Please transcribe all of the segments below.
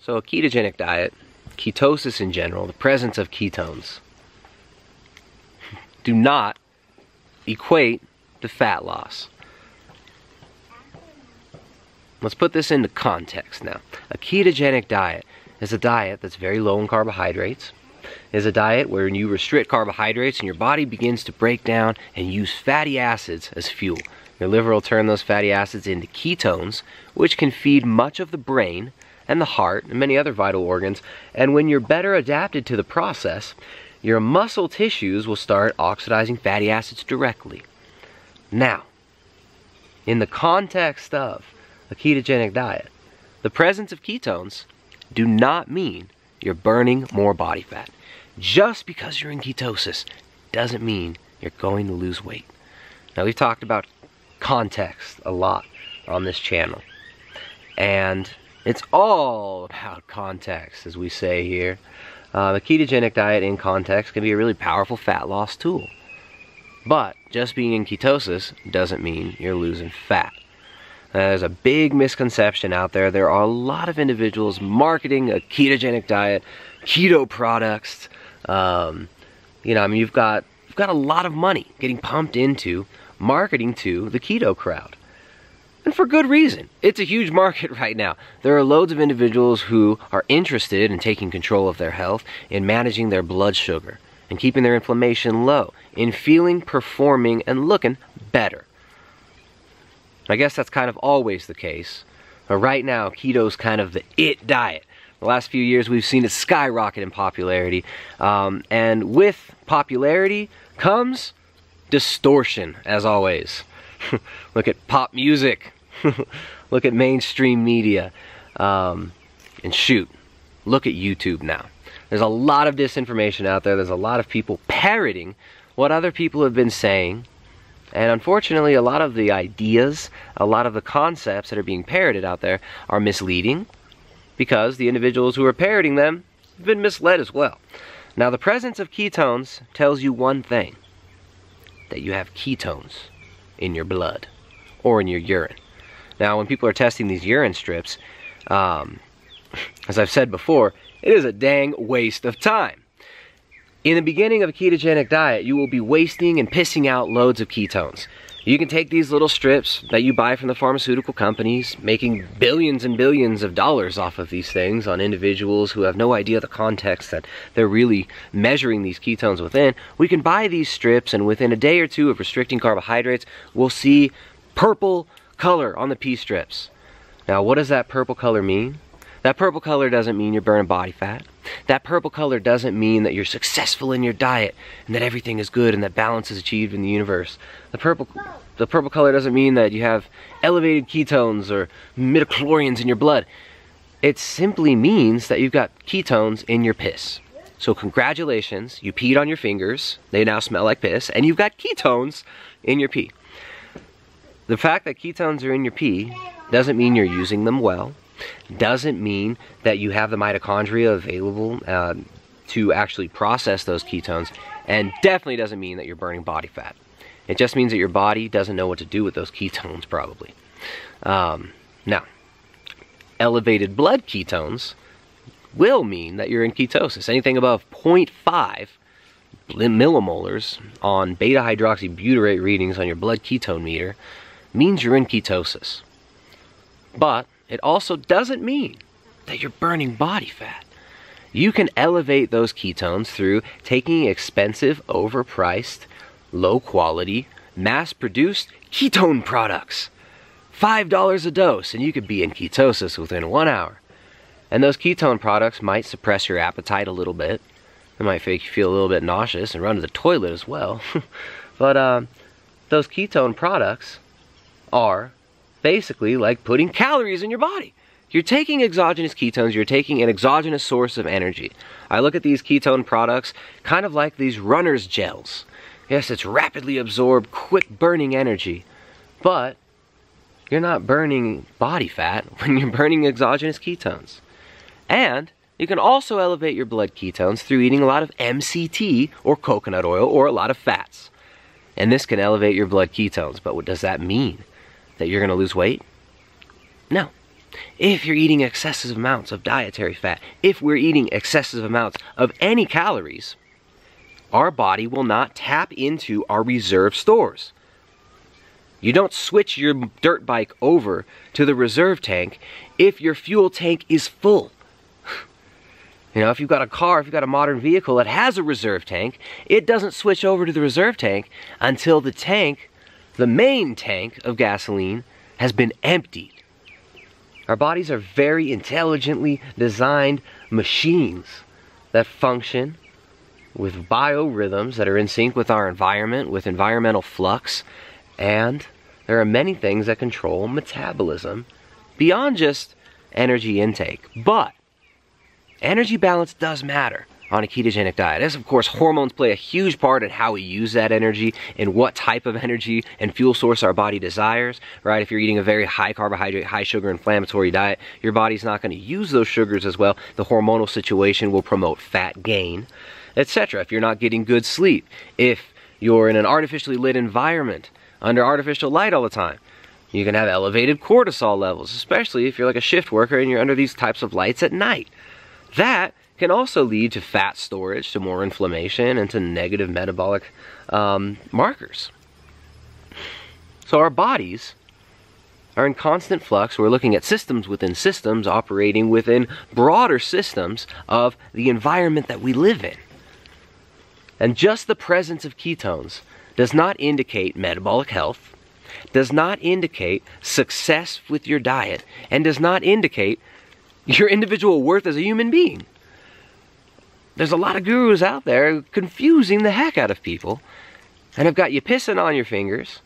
So a ketogenic diet, ketosis in general, the presence of ketones, do not equate to fat loss. Let's put this into context now. A ketogenic diet is a diet that's very low in carbohydrates. Is a diet where you restrict carbohydrates and your body begins to break down and use fatty acids as fuel. Your liver will turn those fatty acids into ketones, which can feed much of the brain and the heart and many other vital organs. And when you're better adapted to the process, your muscle tissues will start oxidizing fatty acids directly. Now, in the context of a ketogenic diet, the presence of ketones do not mean you're burning more body fat. Just because you're in ketosis doesn't mean you're going to lose weight. Now, we've talked about context a lot on this channel, and it's all about context, as we say here. The ketogenic diet in context can be a really powerful fat loss tool, but just being in ketosis doesn't mean you're losing fat. There's a big misconception out there. There are a lot of individuals marketing a ketogenic diet, keto products. You've got a lot of money getting pumped into marketing to the keto crowd. And for good reason. It's a huge market right now. There are loads of individuals who are interested in taking control of their health, in managing their blood sugar, and keeping their inflammation low, in feeling, performing, and looking better. I guess that's kind of always the case. But right now, keto's kind of the it diet. The last few years, we've seen it skyrocket in popularity. And with popularity comes distortion, as always. Look at pop music. Look at mainstream media. And shoot, look at YouTube now. There's a lot of disinformation out there. There's a lot of people parroting what other people have been saying. And unfortunately, a lot of the ideas, a lot of the concepts that are being parroted out there are misleading, because the individuals who are parroting them have been misled as well. Now, the presence of ketones tells you one thing: that you have ketones in your blood or in your urine. Now, when people are testing these urine strips, as I've said before, it is a dang waste of time. In the beginning of a ketogenic diet, you will be wasting and pissing out loads of ketones. You can take these little strips that you buy from the pharmaceutical companies, making billions and billions of dollars off of these things on individuals who have no idea the context that they're really measuring these ketones within. We can buy these strips, and within a day or two of restricting carbohydrates, we'll see purple color on the pea strips. Now, what does that purple color mean? That purple color doesn't mean you're burning body fat. That purple color doesn't mean that you're successful in your diet and that everything is good and that balance is achieved in the universe. The purple color doesn't mean that you have elevated ketones or midichlorians in your blood. It simply means that you've got ketones in your piss. So congratulations, you peed on your fingers, they now smell like piss, and you've got ketones in your pee. The fact that ketones are in your pee doesn't mean you're using them well. Doesn't mean that you have the mitochondria available to actually process those ketones, and definitely doesn't mean that you're burning body fat. It just means that your body doesn't know what to do with those ketones, probably. Now, elevated blood ketones will mean that you're in ketosis. Anything above 0.5 millimolars on beta-hydroxybutyrate readings on your blood ketone meter means you're in ketosis. But it also doesn't mean that you're burning body fat. You can elevate those ketones through taking expensive, overpriced, low-quality, mass-produced ketone products. $5 a dose, and you could be in ketosis within 1 hour. And those ketone products might suppress your appetite a little bit. They might make you feel a little bit nauseous and run to the toilet as well. But those ketone products are basically like putting calories in your body. You're taking exogenous ketones, you're taking an exogenous source of energy. I look at these ketone products kind of like these runner's gels. Yes, it's rapidly absorbed, quick burning energy, but you're not burning body fat when you're burning exogenous ketones. And you can also elevate your blood ketones through eating a lot of MCT or coconut oil or a lot of fats. And this can elevate your blood ketones, but what does that mean? That you're going to lose weight? No, If you're eating excessive amounts of dietary fat, if we're eating excessive amounts of any calories, our body will not tap into our reserve stores. You don't switch your dirt bike over to the reserve tank if your fuel tank is full. You know, if you've got a car, if you've got a modern vehicle that has a reserve tank, it doesn't switch over to the reserve tank until the tank, the main tank of gasoline, has been emptied. Our bodies are very intelligently designed machines that function with biorhythms that are in sync with our environment, with environmental flux, and there are many things that control metabolism beyond just energy intake. But energy balance does matter on a ketogenic diet. As of course, hormones play a huge part in how we use that energy and what type of energy and fuel source our body desires, right? If you're eating a very high carbohydrate, high sugar, inflammatory diet, your body's not going to use those sugars as well. The hormonal situation will promote fat gain, etc. If you're not getting good sleep, if you're in an artificially lit environment, under artificial light all the time, you can have elevated cortisol levels, especially if you're like a shift worker and you're under these types of lights at night. That can also lead to fat storage, to more inflammation, and to negative metabolic markers. So our bodies are in constant flux. We're looking at systems within systems operating within broader systems of the environment that we live in. And just the presence of ketones does not indicate metabolic health, does not indicate success with your diet, and does not indicate your individual worth as a human being. There's a lot of gurus out there confusing the heck out of people and have got you pissing on your fingers,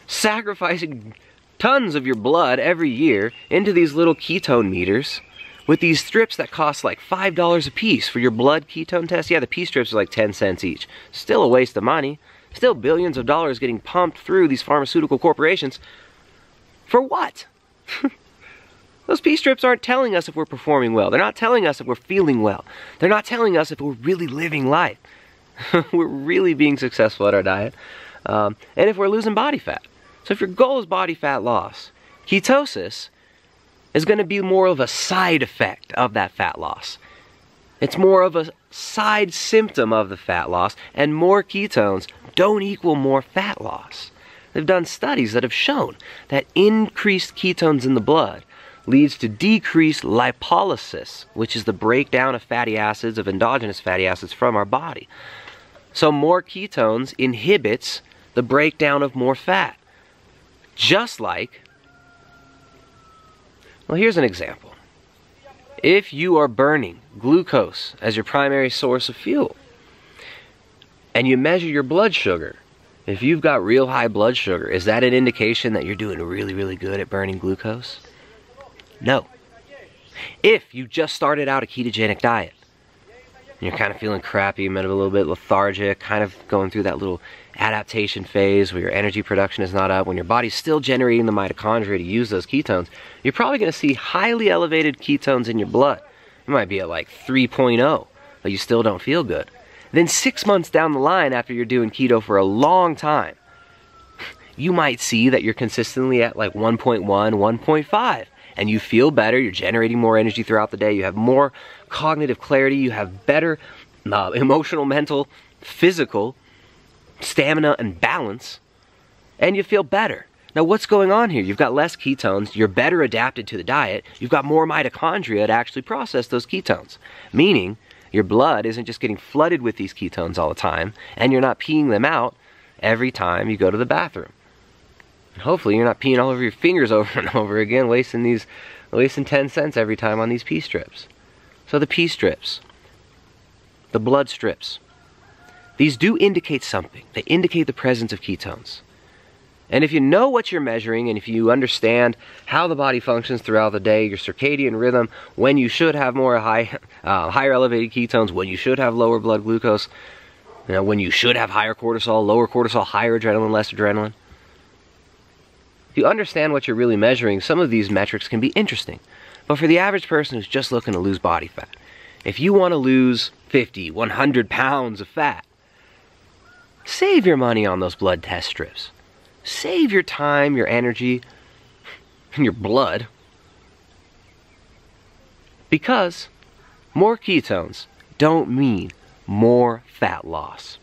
sacrificing tons of your blood every year into these little ketone meters with these strips that cost like $5 a piece for your blood ketone test. Yeah, the pee strips are like 10 cents each. Still a waste of money. Still billions of dollars getting pumped through these pharmaceutical corporations. For what? Those pee strips aren't telling us if we're performing well. They're not telling us if we're feeling well. They're not telling us if we're really living life. We're really being successful at our diet. And if we're losing body fat. So if your goal is body fat loss, ketosis is going to be more of a side effect of that fat loss. It's more of a side symptom of the fat loss, and more ketones don't equal more fat loss. They've done studies that have shown that increased ketones in the blood leads to decreased lipolysis, which is the breakdown of fatty acids, of endogenous fatty acids from our body. So more ketones inhibits the breakdown of more fat. Just like, well, here's an example. If you are burning glucose as your primary source of fuel, and you measure your blood sugar, if you've got real high blood sugar, is that an indication that you're doing really, really good at burning glucose? No. If you just started out a ketogenic diet, and you're kind of feeling crappy, maybe a little bit lethargic, kind of going through that little adaptation phase where your energy production is not up, when your body's still generating the mitochondria to use those ketones, you're probably going to see highly elevated ketones in your blood. It might be at like 3.0, but you still don't feel good. Then 6 months down the line, after you're doing keto for a long time, you might see that you're consistently at like 1.1, 1.5, and you feel better, you're generating more energy throughout the day, you have more cognitive clarity, you have better emotional, mental, physical stamina and balance, and you feel better. Now what's going on here? You've got less ketones, you're better adapted to the diet, you've got more mitochondria to actually process those ketones, meaning your blood isn't just getting flooded with these ketones all the time, and you're not peeing them out every time you go to the bathroom. And hopefully you're not peeing all over your fingers over and over again, wasting 10 cents every time on these pee strips. So the pee strips, the blood strips, these do indicate something. They indicate the presence of ketones. And if you know what you're measuring, and if you understand how the body functions throughout the day, your circadian rhythm, when you should have more higher elevated ketones, when you should have lower blood glucose, when you should have higher cortisol, lower cortisol, higher adrenaline, less adrenaline. If you understand what you're really measuring, some of these metrics can be interesting. But for the average person who's just looking to lose body fat, if you want to lose 50, 100 pounds of fat, save your money on those blood test strips. Save your time, your energy, and your blood Because more ketones don't mean more fat loss.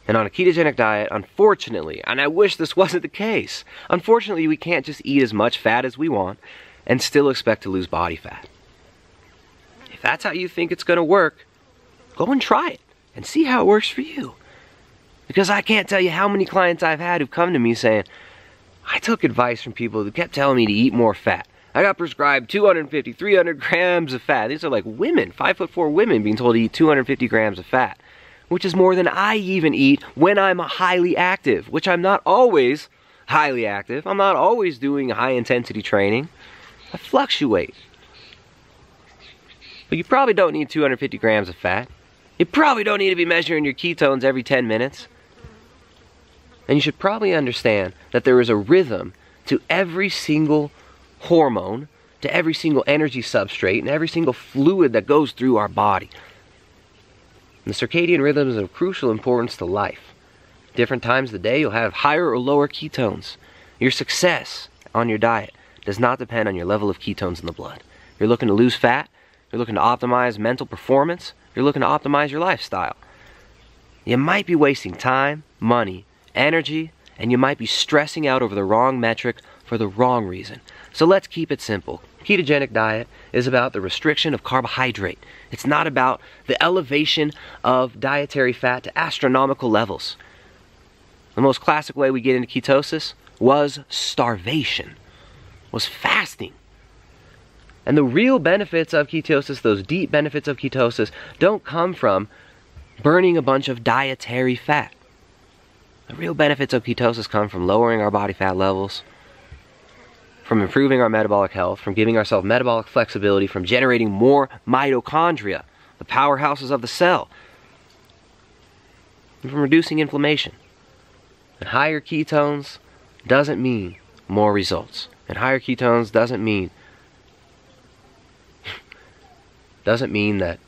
And on a ketogenic diet, unfortunately, and I wish this wasn't the case, unfortunately we can't just eat as much fat as we want and still expect to lose body fat. If that's how you think it's going to work, go and try it and see how it works for you. Because I can't tell you how many clients I've had who've come to me saying, I took advice from people who kept telling me to eat more fat. I got prescribed 250, 300 grams of fat. These are like women, 5'4" women being told to eat 250 grams of fat, which is more than I even eat when I'm highly active, which I'm not always highly active. I'm not always doing high intensity training. I fluctuate. But you probably don't need 250 grams of fat. You probably don't need to be measuring your ketones every 10 minutes. And you should probably understand that there is a rhythm to every single hormone, to every single energy substrate, and every single fluid that goes through our body. And the circadian rhythm is of crucial importance to life. Different times of the day, you'll have higher or lower ketones. Your success on your diet does not depend on your level of ketones in the blood. You're looking to lose fat, you're looking to optimize mental performance, you're looking to optimize your lifestyle. You might be wasting time, money, energy, and you might be stressing out over the wrong metric for the wrong reason. So let's keep it simple. Ketogenic diet is about the restriction of carbohydrate. It's not about the elevation of dietary fat to astronomical levels. The most classic way we get into ketosis was starvation, was fasting. And the real benefits of ketosis, those deep benefits of ketosis, don't come from burning a bunch of dietary fat. The real benefits of ketosis come from lowering our body fat levels, from improving our metabolic health, from giving ourselves metabolic flexibility, from generating more mitochondria, the powerhouses of the cell, and from reducing inflammation. And higher ketones doesn't mean more results. And higher ketones doesn't mean that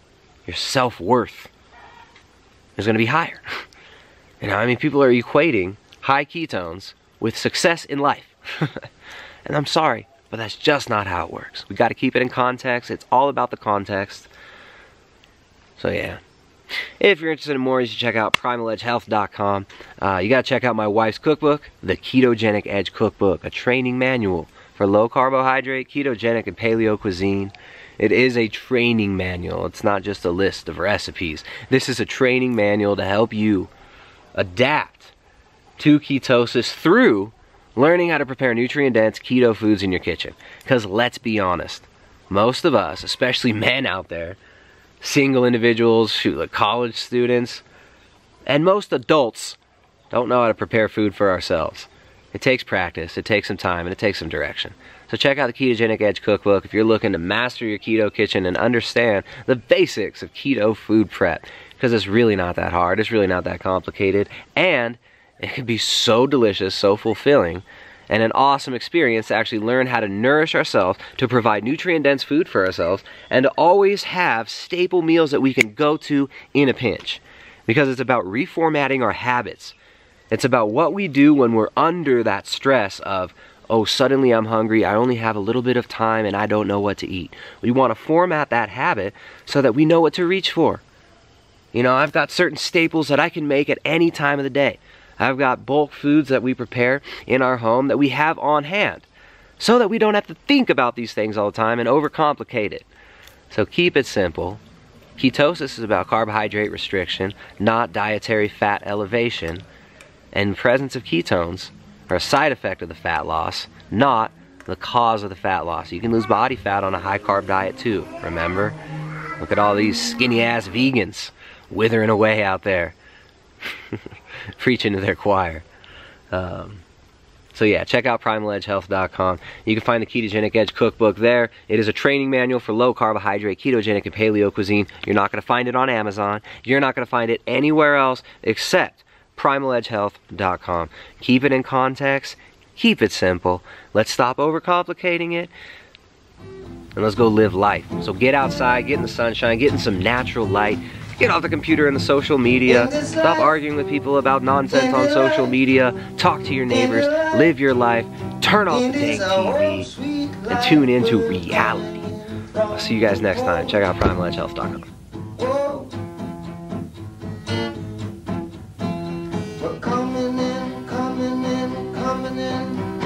your self-worth is going to be higher. You know, I mean, people are equating high ketones with success in life. And I'm sorry, but that's just not how it works. We got to keep it in context. It's all about the context. So yeah. If you're interested in more, you should check out primaledgehealth.com. You got to check out my wife's cookbook, the Ketogenic Edge Cookbook, a training manual for low carbohydrate, ketogenic, and paleo cuisine. It is a training manual. It's not just a list of recipes. This is a training manual to help you adapt to ketosis through learning how to prepare nutrient-dense keto foods in your kitchen. Because let's be honest, most of us, especially men out there, single individuals, like college students, and most adults don't know how to prepare food for ourselves. It takes practice, it takes some time, and it takes some direction. So check out the Ketogenic Edge Cookbook if you're looking to master your keto kitchen and understand the basics of keto food prep. Because it's really not that hard, it's really not that complicated, and it can be so delicious, so fulfilling, and an awesome experience to actually learn how to nourish ourselves, to provide nutrient-dense food for ourselves, and to always have staple meals that we can go to in a pinch. Because it's about reformatting our habits. It's about what we do when we're under that stress of, oh, suddenly I'm hungry, I only have a little bit of time, and I don't know what to eat. We want to format that habit so that we know what to reach for. You know, I've got certain staples that I can make at any time of the day. I've got bulk foods that we prepare in our home that we have on hand, so that we don't have to think about these things all the time and overcomplicate it. So keep it simple. Ketosis is about carbohydrate restriction, not dietary fat elevation. And presence of ketones are a side effect of the fat loss, not the cause of the fat loss. You can lose body fat on a high carb diet too, remember? Look at all these skinny ass vegans withering away out there. Preaching to their choir. So yeah, check out primaledgehealth.com. You can find the Ketogenic Edge Cookbook there. It is a training manual for low carbohydrate, ketogenic, and paleo cuisine. You're not going to find it on Amazon. You're not going to find it anywhere else except primaledgehealth.com. Keep it in context. Keep it simple. Let's stop overcomplicating it. And let's go live life. So get outside, get in the sunshine, get in some natural light. Get off the computer and the social media. Stop arguing with people about nonsense on social media. Talk to your neighbors. Live your life. Turn off the dang TV. And tune into reality. I'll see you guys next time. Check out primaledgehealth.com. Whoa. We're coming in, coming in, coming in.